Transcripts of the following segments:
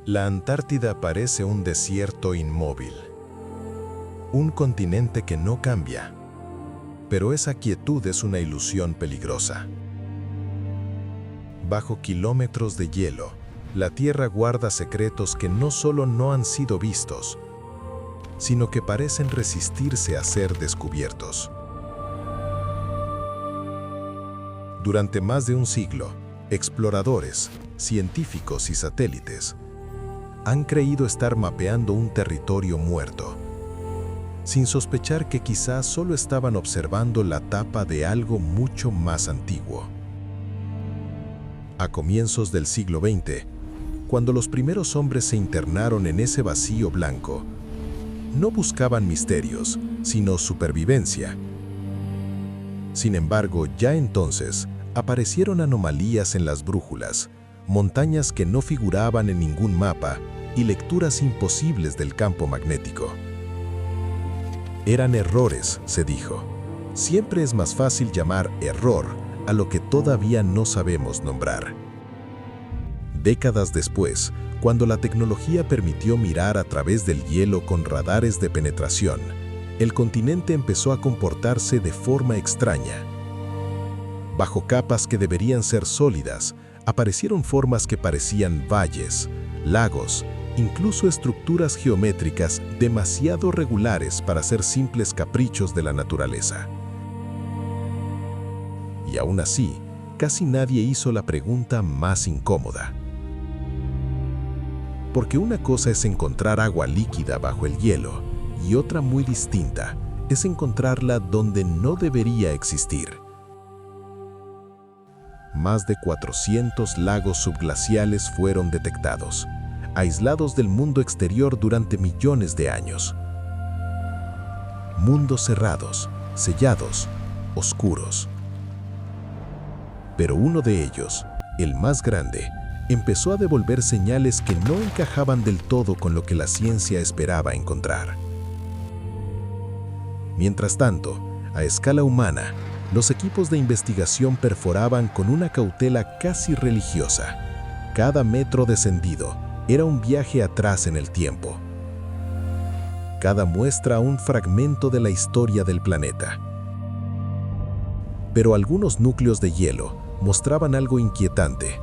La Antártida parece un desierto inmóvil, un continente que no cambia, pero esa quietud es una ilusión peligrosa. Bajo kilómetros de hielo, la Tierra guarda secretos que no solo no han sido vistos, sino que parecen resistirse a ser descubiertos. Durante más de un siglo, exploradores, científicos y satélites han creído estar mapeando un territorio muerto, sin sospechar que quizás solo estaban observando la tapa de algo mucho más antiguo. A comienzos del siglo XX, cuando los primeros hombres se internaron en ese vacío blanco, no buscaban misterios, sino supervivencia. Sin embargo, ya entonces aparecieron anomalías en las brújulas, montañas que no figuraban en ningún mapa y lecturas imposibles del campo magnético. Eran errores, se dijo. Siempre es más fácil llamar error a lo que todavía no sabemos nombrar. Décadas después, cuando la tecnología permitió mirar a través del hielo con radares de penetración, el continente empezó a comportarse de forma extraña. Bajo capas que deberían ser sólidas, aparecieron formas que parecían valles, lagos, incluso estructuras geométricas demasiado regulares para ser simples caprichos de la naturaleza. Y aún así, casi nadie hizo la pregunta más incómoda. Porque una cosa es encontrar agua líquida bajo el hielo, y otra muy distinta es encontrarla donde no debería existir. Más de 400 lagos subglaciales fueron detectados, aislados del mundo exterior durante millones de años. Mundos cerrados, sellados, oscuros. Pero uno de ellos, el más grande, empezó a devolver señales que no encajaban del todo con lo que la ciencia esperaba encontrar. Mientras tanto, a escala humana, los equipos de investigación perforaban con una cautela casi religiosa. Cada metro descendido era un viaje atrás en el tiempo. Cada muestra un fragmento de la historia del planeta. Pero algunos núcleos de hielo mostraban algo inquietante,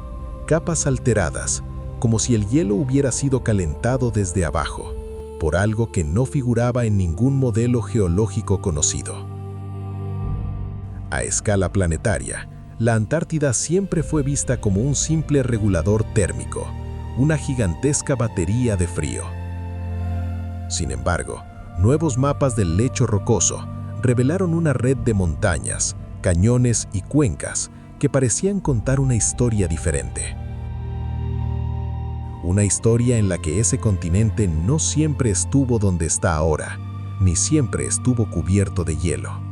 capas alteradas, como si el hielo hubiera sido calentado desde abajo, por algo que no figuraba en ningún modelo geológico conocido. A escala planetaria, la Antártida siempre fue vista como un simple regulador térmico, una gigantesca batería de frío. Sin embargo, nuevos mapas del lecho rocoso revelaron una red de montañas, cañones y cuencas que parecían contar una historia diferente. Una historia en la que ese continente no siempre estuvo donde está ahora, ni siempre estuvo cubierto de hielo.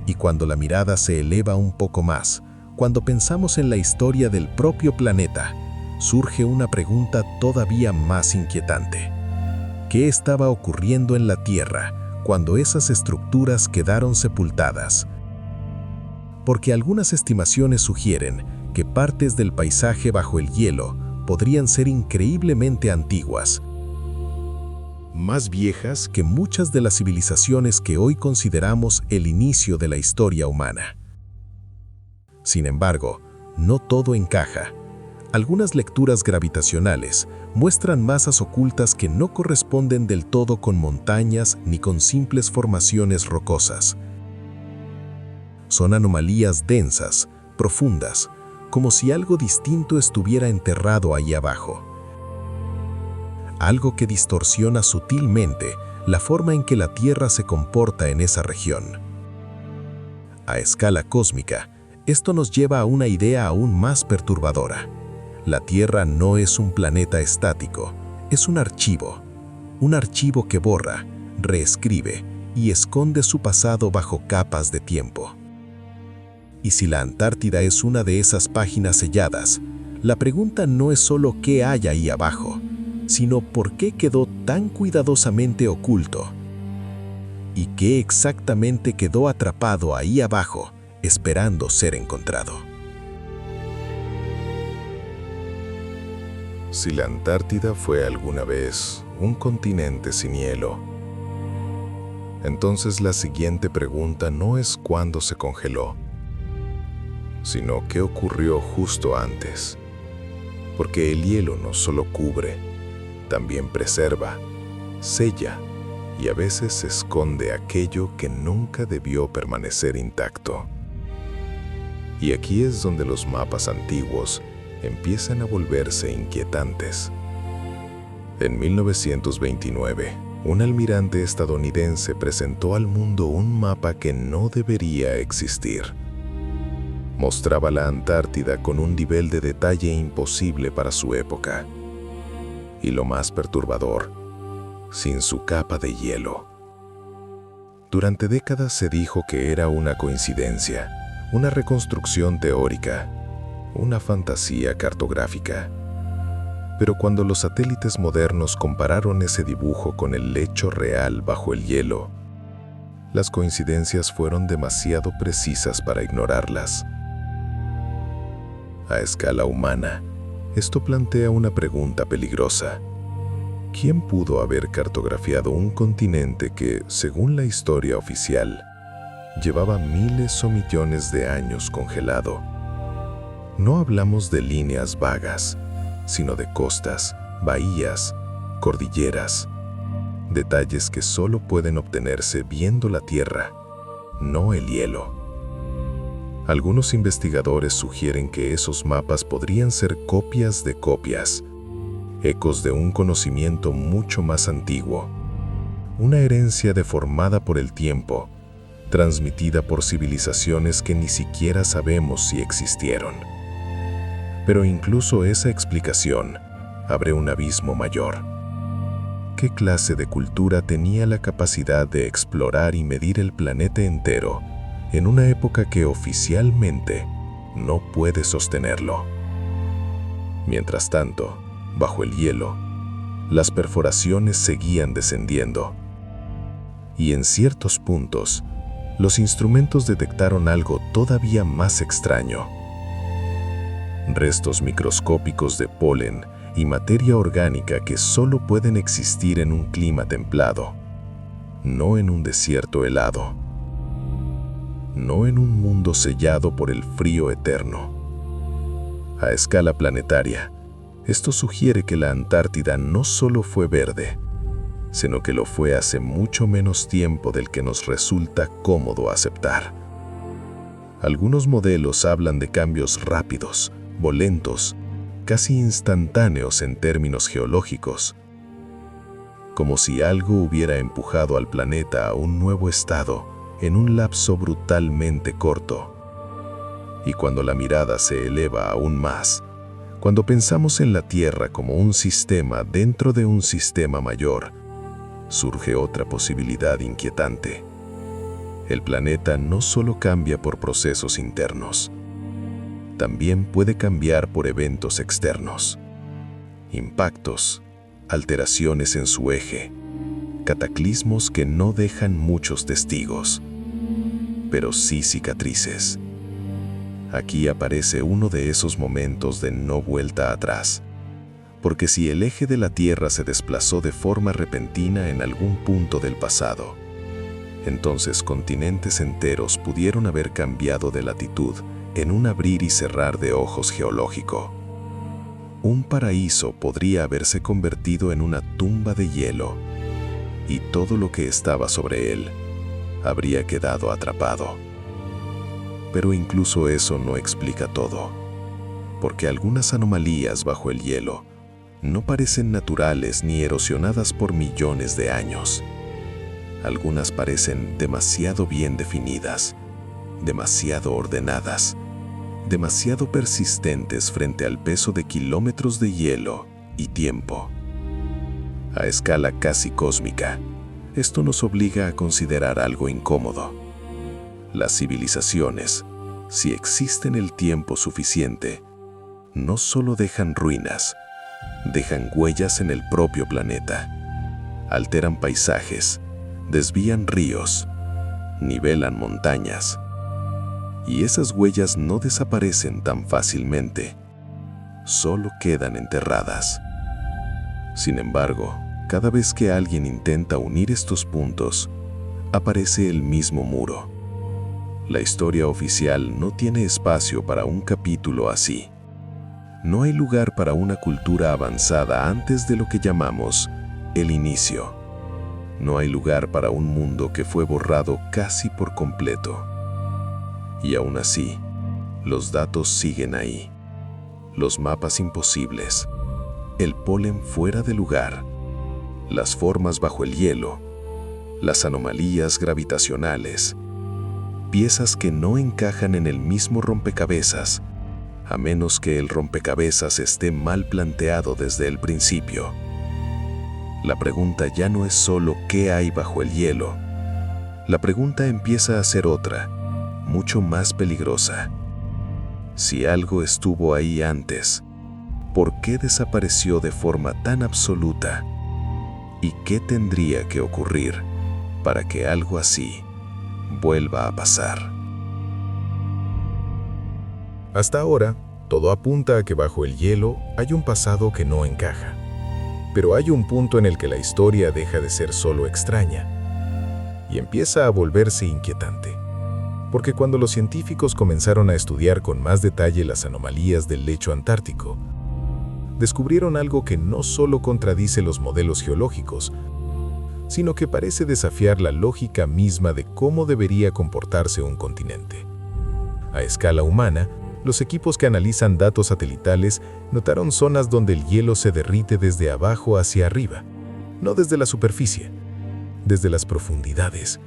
Y cuando la mirada se eleva un poco más, cuando pensamos en la historia del propio planeta, surge una pregunta todavía más inquietante. ¿Qué estaba ocurriendo en la Tierra cuando esas estructuras quedaron sepultadas? Porque algunas estimaciones sugieren que partes del paisaje bajo el hielo podrían ser increíblemente antiguas, más viejas que muchas de las civilizaciones que hoy consideramos el inicio de la historia humana. Sin embargo, no todo encaja. Algunas lecturas gravitacionales muestran masas ocultas que no corresponden del todo con montañas ni con simples formaciones rocosas. Son anomalías densas, profundas, como si algo distinto estuviera enterrado ahí abajo. Algo que distorsiona sutilmente la forma en que la Tierra se comporta en esa región. A escala cósmica, esto nos lleva a una idea aún más perturbadora. La Tierra no es un planeta estático, es un archivo que borra, reescribe y esconde su pasado bajo capas de tiempo. Y si la Antártida es una de esas páginas selladas, la pregunta no es solo qué hay ahí abajo, sino por qué quedó tan cuidadosamente oculto y qué exactamente quedó atrapado ahí abajo, esperando ser encontrado. Si la Antártida fue alguna vez un continente sin hielo, entonces la siguiente pregunta no es cuándo se congeló, sino qué ocurrió justo antes. Porque el hielo no solo cubre, también preserva, sella y a veces esconde aquello que nunca debió permanecer intacto. Y aquí es donde los mapas antiguos empiezan a volverse inquietantes. En 1929, un almirante estadounidense presentó al mundo un mapa que no debería existir. Mostraba la Antártida con un nivel de detalle imposible para su época. Y lo más perturbador, sin su capa de hielo. Durante décadas se dijo que era una coincidencia, una reconstrucción teórica, una fantasía cartográfica. Pero cuando los satélites modernos compararon ese dibujo con el lecho real bajo el hielo, las coincidencias fueron demasiado precisas para ignorarlas. A escala humana, esto plantea una pregunta peligrosa. ¿Quién pudo haber cartografiado un continente que, según la historia oficial, llevaba miles o millones de años congelado? No hablamos de líneas vagas, sino de costas, bahías, cordilleras, detalles que solo pueden obtenerse viendo la tierra, no el hielo. Algunos investigadores sugieren que esos mapas podrían ser copias de copias, ecos de un conocimiento mucho más antiguo, una herencia deformada por el tiempo, transmitida por civilizaciones que ni siquiera sabemos si existieron. Pero incluso esa explicación abre un abismo mayor. ¿Qué clase de cultura tenía la capacidad de explorar y medir el planeta entero en una época que oficialmente no puede sostenerlo? Mientras tanto, bajo el hielo, las perforaciones seguían descendiendo. Y en ciertos puntos, los instrumentos detectaron algo todavía más extraño. Restos microscópicos de polen y materia orgánica que solo pueden existir en un clima templado, no en un desierto helado, no en un mundo sellado por el frío eterno. A escala planetaria, esto sugiere que la Antártida no solo fue verde, sino que lo fue hace mucho menos tiempo del que nos resulta cómodo aceptar. Algunos modelos hablan de cambios rápidos, violentos, casi instantáneos en términos geológicos, como si algo hubiera empujado al planeta a un nuevo estado en un lapso brutalmente corto. Y cuando la mirada se eleva aún más, cuando pensamos en la Tierra como un sistema dentro de un sistema mayor, surge otra posibilidad inquietante. El planeta no solo cambia por procesos internos, también puede cambiar por eventos externos. Impactos, alteraciones en su eje, cataclismos que no dejan muchos testigos, pero sí cicatrices. Aquí aparece uno de esos momentos de no vuelta atrás, porque si el eje de la Tierra se desplazó de forma repentina en algún punto del pasado, entonces continentes enteros pudieron haber cambiado de latitud en un abrir y cerrar de ojos geológico. Un paraíso podría haberse convertido en una tumba de hielo, y todo lo que estaba sobre él habría quedado atrapado. Pero incluso eso no explica todo, porque algunas anomalías bajo el hielo no parecen naturales ni erosionadas por millones de años. Algunas parecen demasiado bien definidas, demasiado ordenadas, demasiado persistentes frente al peso de kilómetros de hielo y tiempo. A escala casi cósmica, esto nos obliga a considerar algo incómodo. Las civilizaciones, si existen el tiempo suficiente, no solo dejan ruinas, dejan huellas en el propio planeta, alteran paisajes, desvían ríos, nivelan montañas. Y esas huellas no desaparecen tan fácilmente, solo quedan enterradas. Sin embargo, cada vez que alguien intenta unir estos puntos, aparece el mismo muro. La historia oficial no tiene espacio para un capítulo así. No hay lugar para una cultura avanzada antes de lo que llamamos el inicio. No hay lugar para un mundo que fue borrado casi por completo. Y aún así, los datos siguen ahí. Los mapas imposibles, el polen fuera de lugar, las formas bajo el hielo, las anomalías gravitacionales, piezas que no encajan en el mismo rompecabezas, a menos que el rompecabezas esté mal planteado desde el principio. La pregunta ya no es solo qué hay bajo el hielo. La pregunta empieza a ser otra, mucho más peligrosa. Si algo estuvo ahí antes, ¿por qué desapareció de forma tan absoluta? ¿Y qué tendría que ocurrir para que algo así vuelva a pasar? Hasta ahora, todo apunta a que bajo el hielo hay un pasado que no encaja. Pero hay un punto en el que la historia deja de ser solo extraña y empieza a volverse inquietante. Porque cuando los científicos comenzaron a estudiar con más detalle las anomalías del lecho antártico, descubrieron algo que no solo contradice los modelos geológicos, sino que parece desafiar la lógica misma de cómo debería comportarse un continente. A escala humana, los equipos que analizan datos satelitales notaron zonas donde el hielo se derrite desde abajo hacia arriba, no desde la superficie, desde las profundidades,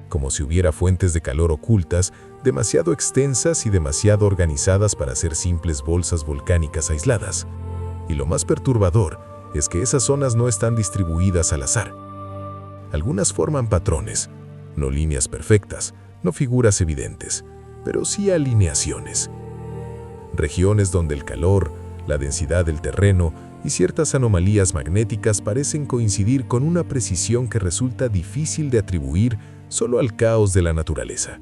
como si hubiera fuentes de calor ocultas, demasiado extensas y demasiado organizadas para ser simples bolsas volcánicas aisladas. Y lo más perturbador es que esas zonas no están distribuidas al azar. Algunas forman patrones, no líneas perfectas, no figuras evidentes, pero sí alineaciones. Regiones donde el calor, la densidad del terreno y ciertas anomalías magnéticas parecen coincidir con una precisión que resulta difícil de atribuir solo al caos de la naturaleza.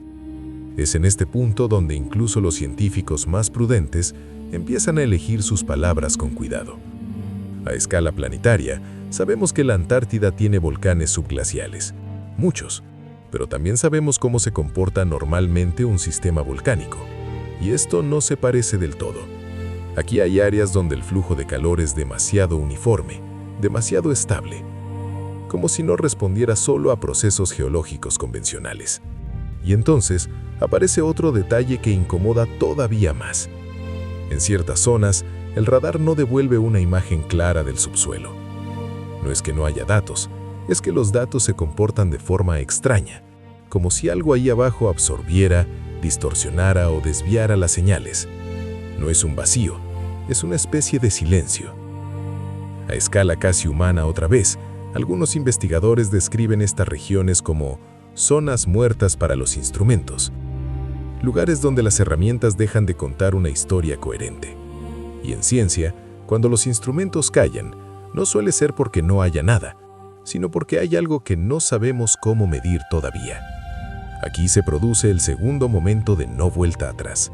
Es en este punto donde incluso los científicos más prudentes empiezan a elegir sus palabras con cuidado. A escala planetaria, sabemos que la Antártida tiene volcanes subglaciales, muchos, pero también sabemos cómo se comporta normalmente un sistema volcánico. Y esto no se parece del todo. Aquí hay áreas donde el flujo de calor es demasiado uniforme, demasiado estable, como si no respondiera solo a procesos geológicos convencionales. Y entonces aparece otro detalle que incomoda todavía más. En ciertas zonas, el radar no devuelve una imagen clara del subsuelo. No es que no haya datos, es que los datos se comportan de forma extraña, como si algo ahí abajo absorbiera, distorsionara o desviara las señales. No es un vacío, es una especie de silencio. A escala casi humana otra vez, algunos investigadores describen estas regiones como zonas muertas para los instrumentos, lugares donde las herramientas dejan de contar una historia coherente. Y en ciencia, cuando los instrumentos callan, no suele ser porque no haya nada, sino porque hay algo que no sabemos cómo medir todavía. Aquí se produce el segundo momento de no vuelta atrás,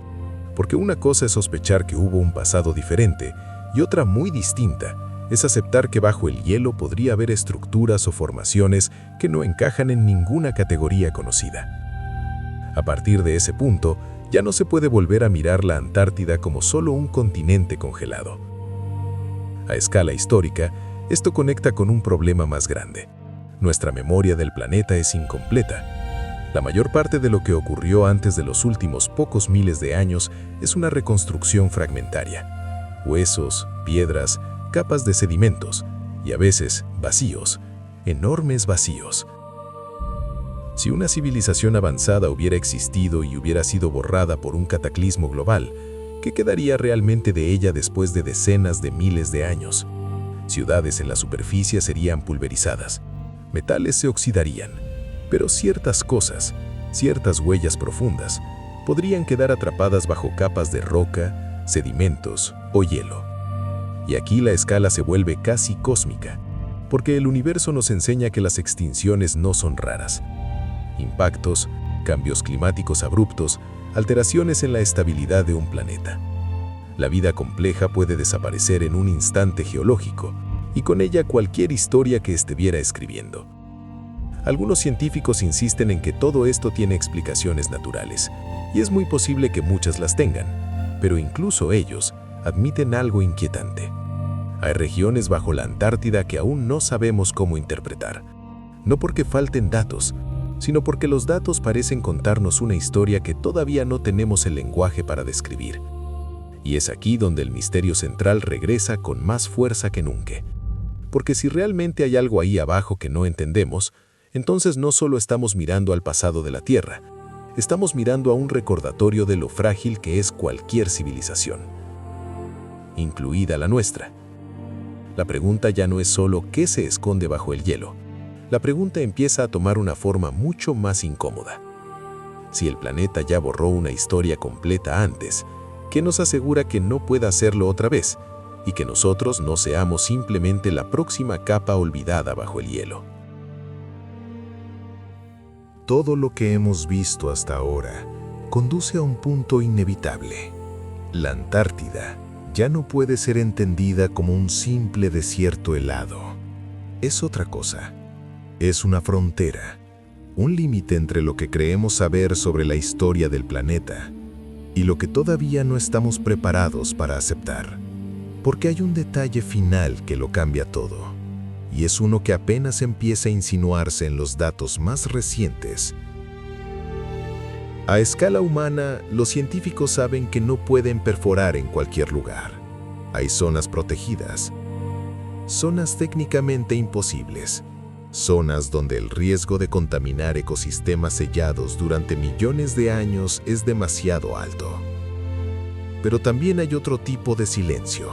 porque una cosa es sospechar que hubo un pasado diferente y otra muy distinta es aceptar que bajo el hielo podría haber estructuras o formaciones que no encajan en ninguna categoría conocida. A partir de ese punto, ya no se puede volver a mirar la Antártida como solo un continente congelado. A escala histórica, esto conecta con un problema más grande. Nuestra memoria del planeta es incompleta. La mayor parte de lo que ocurrió antes de los últimos pocos miles de años es una reconstrucción fragmentaria. Huesos, piedras, capas de sedimentos y a veces vacíos, enormes vacíos. Si una civilización avanzada hubiera existido y hubiera sido borrada por un cataclismo global, ¿qué quedaría realmente de ella después de decenas de miles de años? Ciudades en la superficie serían pulverizadas, metales se oxidarían, pero ciertas cosas, ciertas huellas profundas, podrían quedar atrapadas bajo capas de roca, sedimentos o hielo. Y aquí la escala se vuelve casi cósmica, porque el universo nos enseña que las extinciones no son raras. Impactos, cambios climáticos abruptos, alteraciones en la estabilidad de un planeta. La vida compleja puede desaparecer en un instante geológico, y con ella cualquier historia que estuviera escribiendo. Algunos científicos insisten en que todo esto tiene explicaciones naturales, y es muy posible que muchas las tengan, pero incluso ellos admiten algo inquietante. Hay regiones bajo la Antártida que aún no sabemos cómo interpretar, no porque falten datos, sino porque los datos parecen contarnos una historia que todavía no tenemos el lenguaje para describir. Y es aquí donde el misterio central regresa con más fuerza que nunca. Porque si realmente hay algo ahí abajo que no entendemos, entonces no solo estamos mirando al pasado de la Tierra, estamos mirando a un recordatorio de lo frágil que es cualquier civilización, incluida la nuestra. La pregunta ya no es solo qué se esconde bajo el hielo. La pregunta empieza a tomar una forma mucho más incómoda. Si el planeta ya borró una historia completa antes, ¿qué nos asegura que no pueda hacerlo otra vez y que nosotros no seamos simplemente la próxima capa olvidada bajo el hielo? Todo lo que hemos visto hasta ahora conduce a un punto inevitable. La Antártida ya no puede ser entendida como un simple desierto helado. Es otra cosa. Es una frontera, un límite entre lo que creemos saber sobre la historia del planeta y lo que todavía no estamos preparados para aceptar. Porque hay un detalle final que lo cambia todo. Y es uno que apenas empieza a insinuarse en los datos más recientes. A escala humana, los científicos saben que no pueden perforar en cualquier lugar. Hay zonas protegidas, zonas técnicamente imposibles, zonas donde el riesgo de contaminar ecosistemas sellados durante millones de años es demasiado alto. Pero también hay otro tipo de silencio,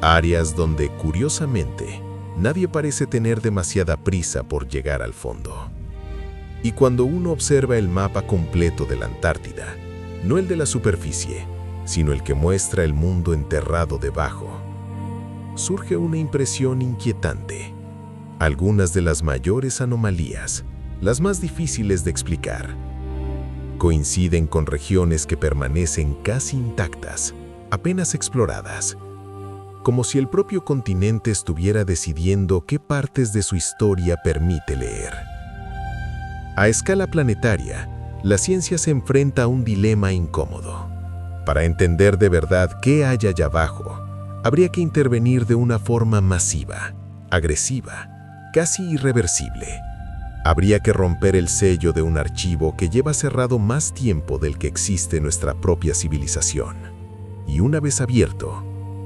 áreas donde, curiosamente, nadie parece tener demasiada prisa por llegar al fondo. Y cuando uno observa el mapa completo de la Antártida, no el de la superficie, sino el que muestra el mundo enterrado debajo, surge una impresión inquietante. Algunas de las mayores anomalías, las más difíciles de explicar, coinciden con regiones que permanecen casi intactas, apenas exploradas, como si el propio continente estuviera decidiendo qué partes de su historia permite leer. A escala planetaria, la ciencia se enfrenta a un dilema incómodo. Para entender de verdad qué hay allá abajo, habría que intervenir de una forma masiva, agresiva, casi irreversible. Habría que romper el sello de un archivo que lleva cerrado más tiempo del que existe nuestra propia civilización. Y una vez abierto,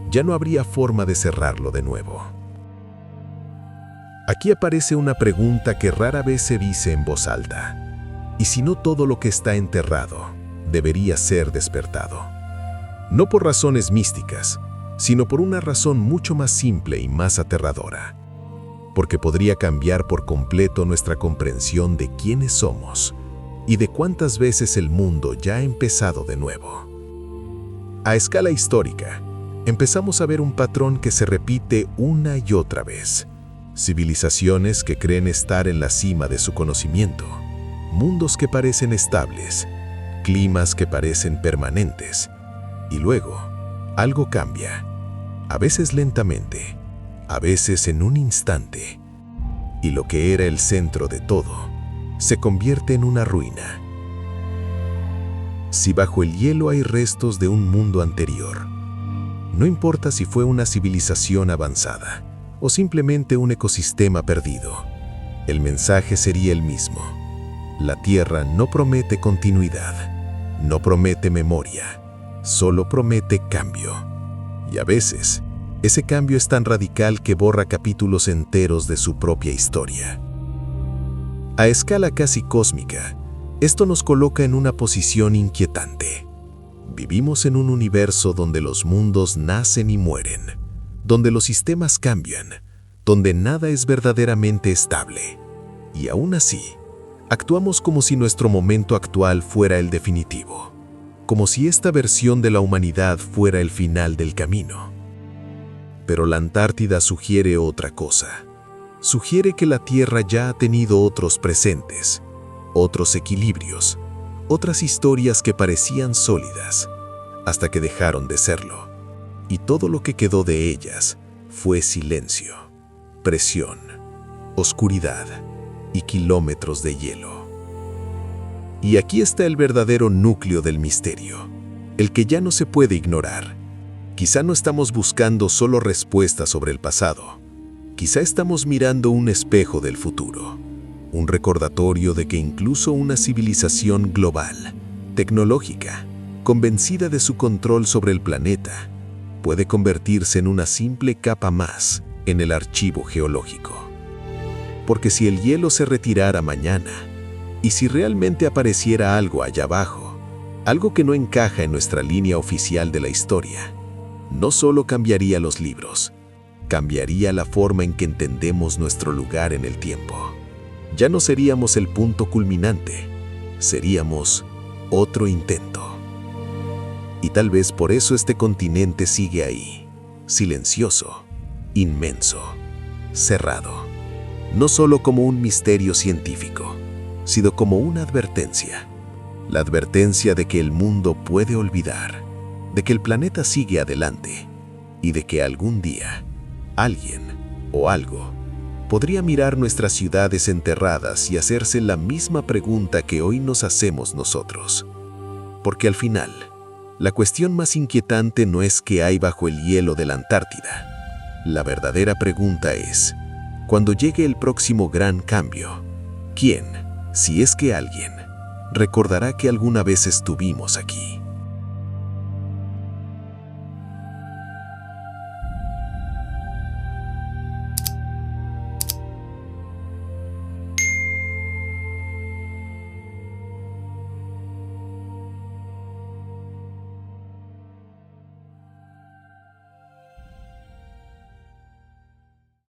ya no habría forma de cerrarlo de nuevo. Aquí aparece una pregunta que rara vez se dice en voz alta. ¿Y si no todo lo que está enterrado debería ser despertado? No por razones místicas, sino por una razón mucho más simple y más aterradora. Porque podría cambiar por completo nuestra comprensión de quiénes somos y de cuántas veces el mundo ya ha empezado de nuevo. A escala histórica, empezamos a ver un patrón que se repite una y otra vez. Civilizaciones que creen estar en la cima de su conocimiento, mundos que parecen estables, climas que parecen permanentes, y luego algo cambia, a veces lentamente, a veces en un instante, y lo que era el centro de todo se convierte en una ruina. Si bajo el hielo hay restos de un mundo anterior, no importa si fue una civilización avanzada o simplemente un ecosistema perdido, el mensaje sería el mismo. La Tierra no promete continuidad, no promete memoria, solo promete cambio. Y a veces, ese cambio es tan radical que borra capítulos enteros de su propia historia. A escala casi cósmica, esto nos coloca en una posición inquietante. Vivimos en un universo donde los mundos nacen y mueren, donde los sistemas cambian, donde nada es verdaderamente estable. Y aún así, actuamos como si nuestro momento actual fuera el definitivo, como si esta versión de la humanidad fuera el final del camino. Pero la Antártida sugiere otra cosa. Sugiere que la Tierra ya ha tenido otros presentes, otros equilibrios, otras historias que parecían sólidas, hasta que dejaron de serlo. Y todo lo que quedó de ellas fue silencio. presión, oscuridad y kilómetros de hielo. Y aquí está el verdadero núcleo del misterio, el que ya no se puede ignorar. Quizá no estamos buscando solo respuestas sobre el pasado. Quizá estamos mirando un espejo del futuro, un recordatorio de que incluso una civilización global, tecnológica, convencida de su control sobre el planeta, puede convertirse en una simple capa más en el archivo geológico. Porque si el hielo se retirara mañana, y si realmente apareciera algo allá abajo, algo que no encaja en nuestra línea oficial de la historia, no solo cambiaría los libros, cambiaría la forma en que entendemos nuestro lugar en el tiempo. Ya no seríamos el punto culminante, seríamos otro intento. Y tal vez por eso este continente sigue ahí, silencioso, inmenso, cerrado. No solo como un misterio científico, sino como una advertencia. La advertencia de que el mundo puede olvidar, de que el planeta sigue adelante y de que algún día, alguien o algo podría mirar nuestras ciudades enterradas y hacerse la misma pregunta que hoy nos hacemos nosotros. Porque al final, la cuestión más inquietante no es qué hay bajo el hielo de la Antártida. La verdadera pregunta es, cuando llegue el próximo gran cambio, ¿quién, si es que alguien, recordará que alguna vez estuvimos aquí?